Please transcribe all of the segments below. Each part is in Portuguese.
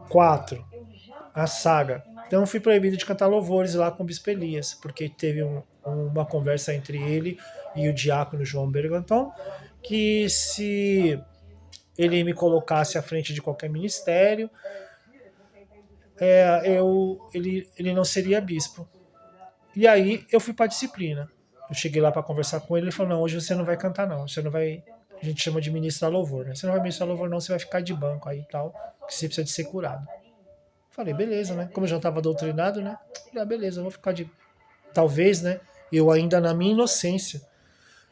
4, a saga. Então eu fui proibido de cantar louvores lá com o Bispo Elias, porque teve uma conversa entre ele e o diácono João Berganton, que se ele me colocasse à frente de qualquer ministério, ele não seria bispo. E aí eu fui para disciplina. Eu cheguei lá para conversar com ele, ele falou: não, hoje você não vai cantar, não. Você não vai. A gente chama de ministrar louvor, né? Você não vai ministrar louvor, não, você vai ficar de banco aí e tal, que você precisa de ser curado. Falei, beleza, né? Como eu já estava doutrinado, né? Falei, beleza, eu vou ficar de. Talvez, né? Eu ainda na minha inocência.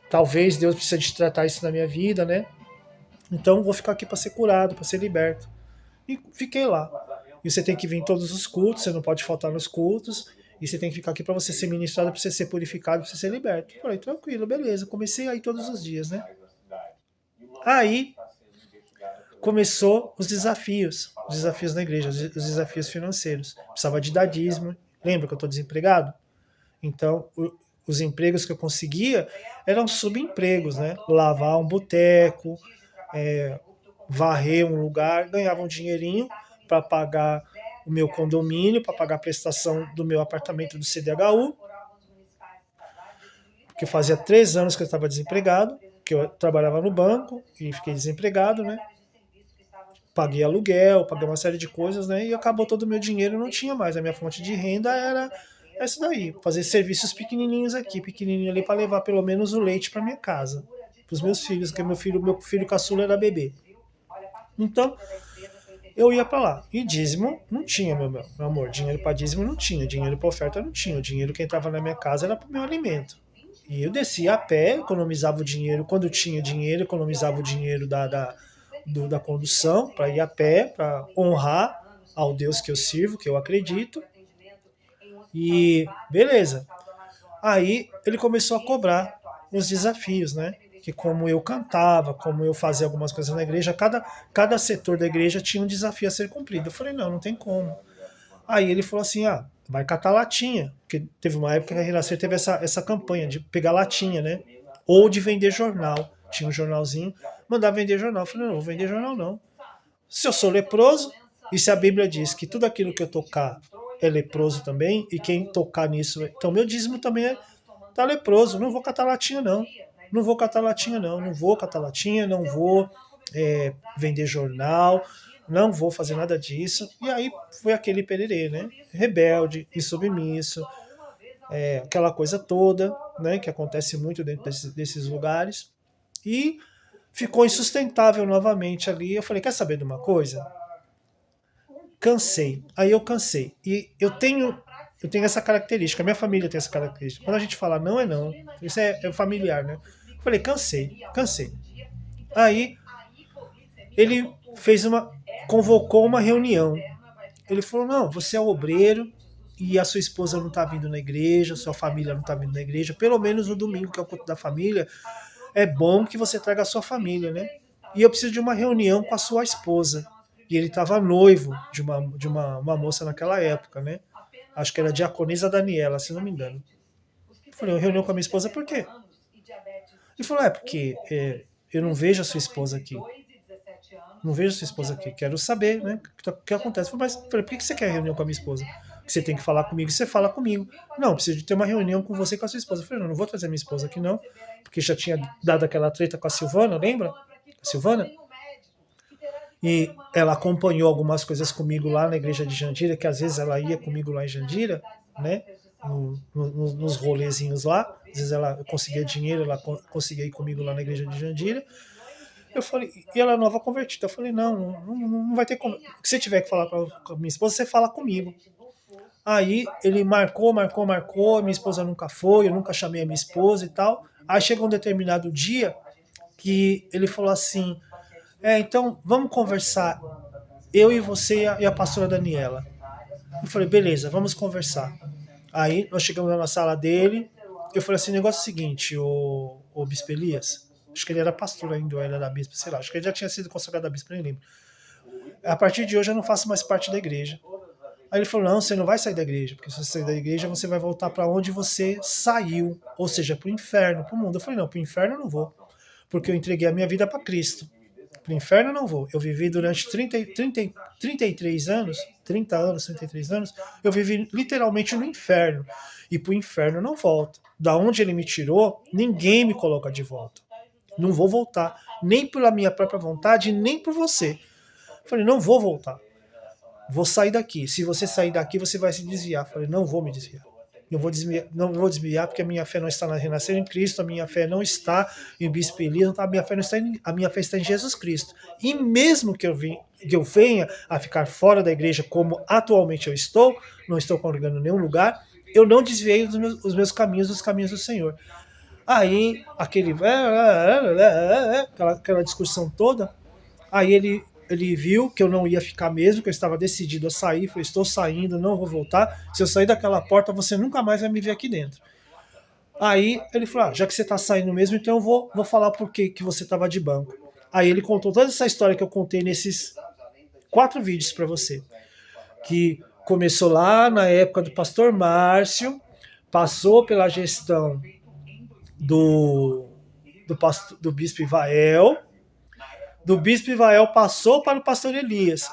Talvez Deus precise de tratar isso na minha vida, né? Então vou ficar aqui para ser curado, para ser liberto. E fiquei lá. E você tem que vir em todos os cultos, você não pode faltar nos cultos. E você tem que ficar aqui para você ser ministrado, para você ser purificado, para você ser liberto. Falei, tranquilo, beleza. Comecei aí todos os dias, né? Aí começou os desafios na igreja, os desafios financeiros. Precisava de dadismo. Lembra que eu estou desempregado? Então, os empregos que eu conseguia eram subempregos, né? Lavar um boteco, varrer um lugar, ganhava um dinheirinho para pagar o meu condomínio, para pagar a prestação do meu apartamento do CDHU, porque fazia 3 anos que eu estava desempregado, que eu trabalhava no banco e fiquei desempregado, né? Paguei aluguel, paguei uma série de coisas, né? E acabou todo o meu dinheiro, não tinha mais. A minha fonte de renda era essa daí, fazer serviços pequenininhos aqui, pequenininho ali, para levar pelo menos o leite para minha casa, para os meus filhos, porque meu filho caçula era bebê. Então, eu ia para lá. E dízimo não tinha, meu amor. Dinheiro para dízimo não tinha. Dinheiro para oferta não tinha. O dinheiro que entrava na minha casa era para o meu alimento. E eu descia a pé, economizava o dinheiro. Quando tinha dinheiro, economizava o dinheiro da condução para ir a pé, para honrar ao Deus que eu sirvo, que eu acredito. E beleza. Aí ele começou a cobrar os desafios, né? Que como eu cantava, como eu fazia algumas coisas na igreja, cada setor da igreja tinha um desafio a ser cumprido. Eu falei, não, não tem como. Aí ele falou assim, vai catar latinha. Porque teve uma época que a Renascer teve essa campanha de pegar latinha, né? Ou de vender jornal. Tinha um jornalzinho, mandar vender jornal. Eu falei, não, vou vender jornal não. Se eu sou leproso, e se a Bíblia diz que tudo aquilo que eu tocar é leproso também, e quem tocar nisso, então meu dízimo também tá leproso, não vou catar latinha não. Não vou catar latinha não, não vou catar latinha, não vou vender jornal, não vou fazer nada disso. E aí foi aquele pererê, né? Rebelde, insubmisso, aquela coisa toda, né? Que acontece muito dentro desses lugares. E ficou insustentável novamente ali. Eu falei, quer saber de uma coisa? Cansei. Aí eu cansei. E eu tenho essa característica, a minha família tem essa característica. Quando a gente fala não é não, isso é familiar, né? Eu falei, cansei, cansei. Aí ele convocou uma reunião. Ele falou, não, você é obreiro e a sua esposa não está vindo na igreja, sua família não está vindo na igreja, pelo menos no domingo, que é o culto da família, é bom que você traga a sua família, né? E eu preciso de uma reunião com a sua esposa. E ele estava noivo de uma moça naquela época, né? Acho que era a diaconisa Daniela, se não me engano. Eu falei, reunião com a minha esposa, por quê? Ele falou, porque eu não vejo a sua esposa aqui. Não vejo a sua esposa aqui. Quero saber, né? O que acontece. Eu falei, por que você quer reunião com a minha esposa? Você tem que falar comigo, você fala comigo. Não, preciso de ter uma reunião com você e com a sua esposa. Eu falei, não vou trazer minha esposa aqui, não. Porque já tinha dado aquela treta com a Silvana, lembra? A Silvana? E ela acompanhou algumas coisas comigo lá na igreja de Jandira, que às vezes ela ia comigo lá em Jandira, né? Nos rolezinhos lá. Às vezes ela conseguia dinheiro, ela conseguia ir comigo lá na igreja de Jandira. Eu falei, e ela é nova convertida. Eu falei, não vai ter como. Se você tiver que falar com a minha esposa, você fala comigo. Aí ele marcou, minha esposa nunca foi, eu nunca chamei a minha esposa e tal. Aí chegou um determinado dia que ele falou assim, então vamos conversar, eu e você e a pastora Daniela. Eu falei, beleza, vamos conversar. Aí nós chegamos na sala dele, eu falei assim, o negócio é o seguinte, o Bispo Elias, acho que ele era pastor ainda, ou ele era bispo, sei lá, acho que ele já tinha sido consagrado a bispo, nem lembro. A partir de hoje eu não faço mais parte da igreja. Aí ele falou, não, você não vai sair da igreja, porque se você sair da igreja, você vai voltar para onde você saiu, ou seja, para o inferno, para o mundo. Eu falei, não, para o inferno eu não vou, porque eu entreguei a minha vida para Cristo. Pro inferno eu não vou. Eu vivi durante 33 anos, 30 anos, 33 anos, eu vivi literalmente no inferno. E pro inferno eu não volto. Da onde ele me tirou, ninguém me coloca de volta. Não vou voltar. Nem pela minha própria vontade, nem por você. Eu falei, não vou voltar. Vou sair daqui. Se você sair daqui, você vai se desviar. Eu falei, não vou me desviar. Não vou desviar porque a minha fé não está na renascer em Cristo, a minha fé não está em Bispo Elias, a minha fé não está a minha fé está em Jesus Cristo. E mesmo que eu venha a ficar fora da igreja como atualmente eu estou, não estou congregando em nenhum lugar, eu não desviei os meus caminhos dos caminhos do Senhor. Aí, aquela discussão toda, aí ele viu que eu não ia ficar mesmo, que eu estava decidido a sair. Falei, estou saindo, não vou voltar. Se eu sair daquela porta, você nunca mais vai me ver aqui dentro. Aí ele falou, já que você está saindo mesmo, então eu vou falar por que você estava de banco. Aí ele contou toda essa história que eu contei nesses 4 vídeos para você. Que começou lá na época do pastor Márcio, passou pela gestão do bispo Ivael, do bispo Ivael passou para o pastor Elias.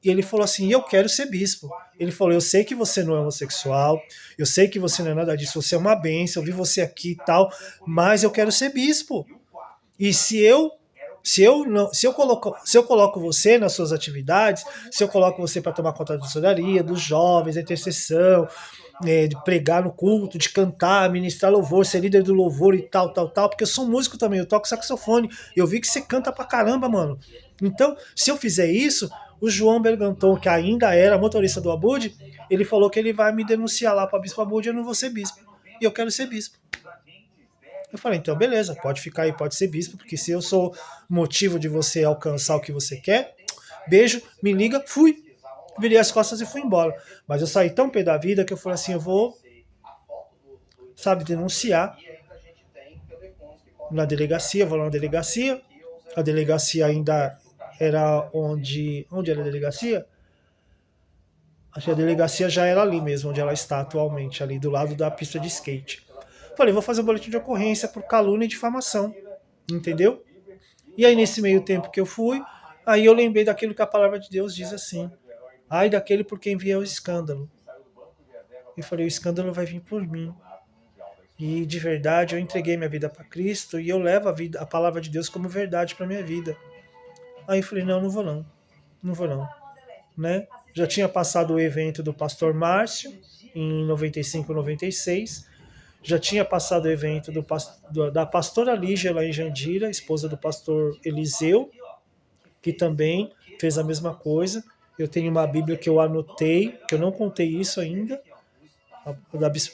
E ele falou assim, eu quero ser bispo. Ele falou, eu sei que você não é homossexual, eu sei que você não é nada disso, você é uma bênção, eu vi você aqui e tal, mas eu quero ser bispo. E se eu coloco você nas suas atividades, se eu coloco você para tomar conta da tesouraria, dos jovens, da intercessão, de pregar no culto, de cantar, ministrar louvor, ser líder do louvor e tal, porque eu sou músico também, eu toco saxofone, eu vi que você canta pra caramba, mano. Então, se eu fizer isso, o João Berganton, que ainda era motorista do Abud, ele falou que ele vai me denunciar lá pra Bispo Abud, eu não vou ser bispo. E eu quero ser bispo. Eu falei, então beleza, pode ficar aí, pode ser bispo, porque se eu sou motivo de você alcançar o que você quer, beijo, me liga, fui. Virei as costas e fui embora. Mas eu saí tão pé da vida que eu falei assim, eu vou, denunciar na delegacia, vou lá na delegacia. A delegacia ainda era onde era a delegacia? Acho que a delegacia já era ali mesmo, onde ela está atualmente, ali do lado da pista de skate. Falei, vou fazer um boletim de ocorrência por calúnia e difamação, entendeu? E aí nesse meio tempo que eu fui, aí eu lembrei daquilo que a palavra de Deus diz assim, ai daquele por quem vier o escândalo. Eu falei, o escândalo vai vir por mim. E de verdade eu entreguei minha vida para Cristo e eu levo a palavra de Deus como verdade para minha vida. Aí eu falei, não vou não. Não vou não. Né? Já tinha passado o evento do pastor Márcio em 95, 96. Já tinha passado o evento da pastora Lígia lá em Jandira, esposa do pastor Eliseu, que também fez a mesma coisa. Eu tenho uma Bíblia que eu anotei, que eu não contei isso ainda,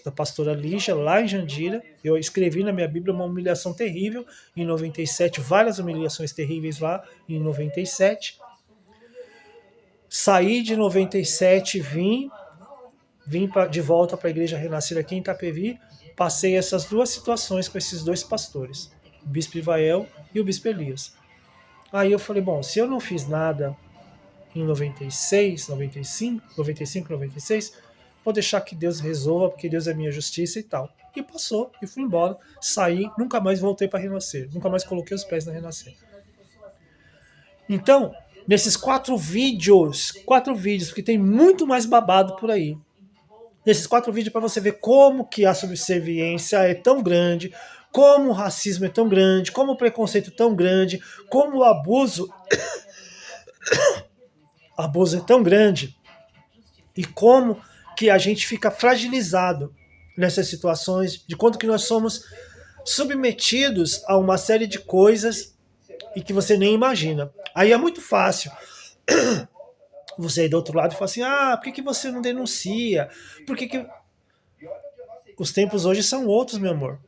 da pastora Lígia, lá em Jandira. Eu escrevi na minha Bíblia uma humilhação terrível em 97, várias humilhações terríveis lá em 97. Saí de 97, vim de volta para a Igreja Renascer aqui em Itapevi, passei essas 2 situações com esses 2 pastores, o Bispo Ivael e o Bispo Elias. Aí eu falei, bom, se eu não fiz nada em 96, 95, 96, vou deixar que Deus resolva, porque Deus é minha justiça e tal. E passou, e fui embora, saí, nunca mais voltei para Renascer, nunca mais coloquei os pés na Renascer. Então, nesses 4 vídeos, porque tem muito mais babado por aí. Nesses 4 vídeos para você ver como que a subserviência é tão grande, como o racismo é tão grande, como o preconceito é tão grande, como o abuso é tão grande e como que a gente fica fragilizado nessas situações, de quanto que nós somos submetidos a uma série de coisas e que você nem imagina. Aí é muito fácil você ir do outro lado e falar assim, por que você não denuncia? Por que... Os tempos hoje são outros, meu amor.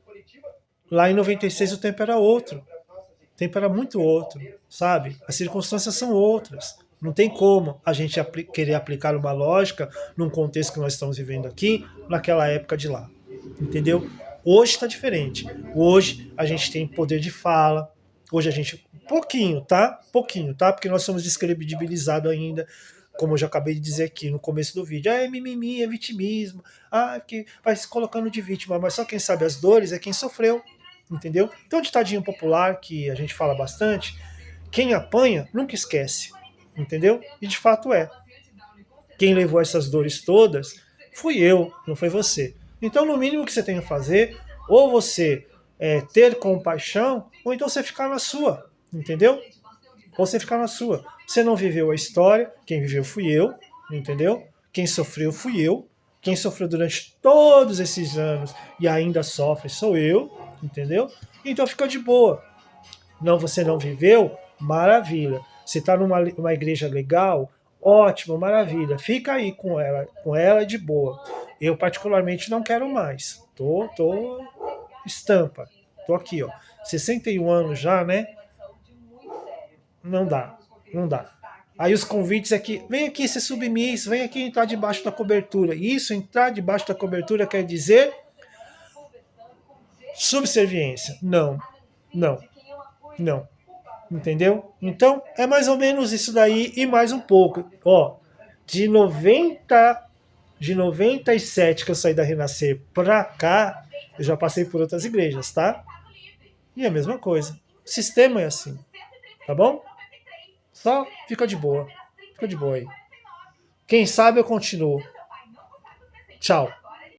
Lá em 96 o tempo era outro. O tempo era muito outro, sabe? As circunstâncias são outras. Não tem como a gente querer aplicar uma lógica num contexto que nós estamos vivendo aqui, naquela época de lá. Entendeu? Hoje está diferente. Hoje a gente tem poder de fala. Hoje a gente... Pouquinho, tá? Porque nós somos descredibilizados ainda, como eu já acabei de dizer aqui no começo do vídeo. É mimimi, é vitimismo. Que vai se colocando de vítima. Mas só quem sabe as dores é quem sofreu. Entendeu? Tem um ditadinho popular que a gente fala bastante, quem apanha nunca esquece, entendeu? E de fato é. Quem levou essas dores todas fui eu, não foi você. Então, no mínimo que você tem que fazer, ou você ter compaixão, ou então você ficar na sua, entendeu? Ou você ficar na sua. Você não viveu a história, quem viveu fui eu, entendeu? Quem sofreu fui eu. Quem sofreu durante todos esses anos e ainda sofre sou eu, entendeu? Então fica de boa. Não, você não viveu? Maravilha. Você está numa igreja legal? Ótimo, maravilha. Fica aí com ela de boa. Eu particularmente não quero mais. Tô estampa. Tô aqui, ó. 61 anos já, né? Não dá, não dá. Aí os convites aqui, vem aqui ser submisso, vem aqui entrar debaixo da cobertura. Isso, entrar debaixo da cobertura quer dizer subserviência. Não, não, não. Entendeu? Então, é mais ou menos isso daí e mais um pouco. Ó, de 90, de 97 que eu saí da Renascer pra cá, eu já passei por outras igrejas, tá? E é a mesma coisa. O sistema é assim, tá bom? Só fica de boa. Fica de boa aí. Quem sabe eu continuo. Tchau.